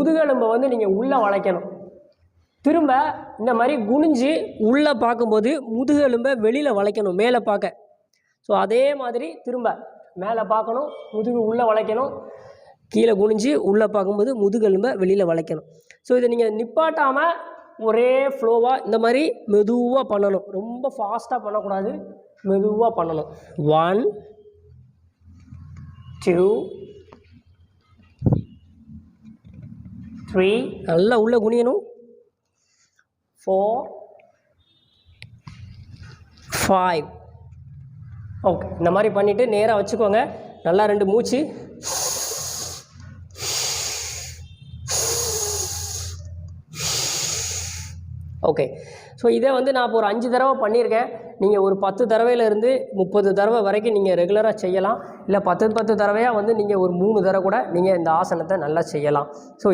முதுகெலும்பை வந்து நீங்கள் உள்ளே வளைக்கணும். திரும்ப இந்த மாதிரி குனிஞ்சு உள்ளே பார்க்கும்போது முதுகெலும்பை வெளியில் வளைக்கணும் மேலே பார்க்க. ஸோ அதே மாதிரி திரும்ப மேலே பார்க்கணும், முதுகு உள்ளே வளைக்கணும், கீழே குனிஞ்சு உள்ளே பார்க்கும்போது முதுகெலும்பை வெளியில் வளைக்கணும். ஸோ இதை நீங்கள் நிப்பாட்டாமல் ஒரே ஃப்ளோவாக இந்த மாதிரி மெதுவாக பண்ணணும். ரொம்ப ஃபாஸ்ட்டாக பண்ணக்கூடாது, மெதுவாக பண்ணணும். 1 2 3 நல்லா உள்ளே குனியணும். 4 5. ஓகே, இந்த மாதிரி பண்ணிவிட்டு நேராக வச்சுக்கோங்க. நல்லா 2 மூச்சு. ஓகே, ஸோ இதை வந்து நான் இப்போ ஒரு 5 தடவை பண்ணியிருக்கேன். நீங்கள் ஒரு 10 தடவையிலேருந்து 30 தடவை வரைக்கும் நீங்கள் ரெகுலராக செய்யலாம். இல்லை 10 தடவையாக வந்து நீங்கள் ஒரு 3 தடவை கூட நீங்கள் இந்த ஆசனத்தை நல்லா செய்யலாம். ஸோ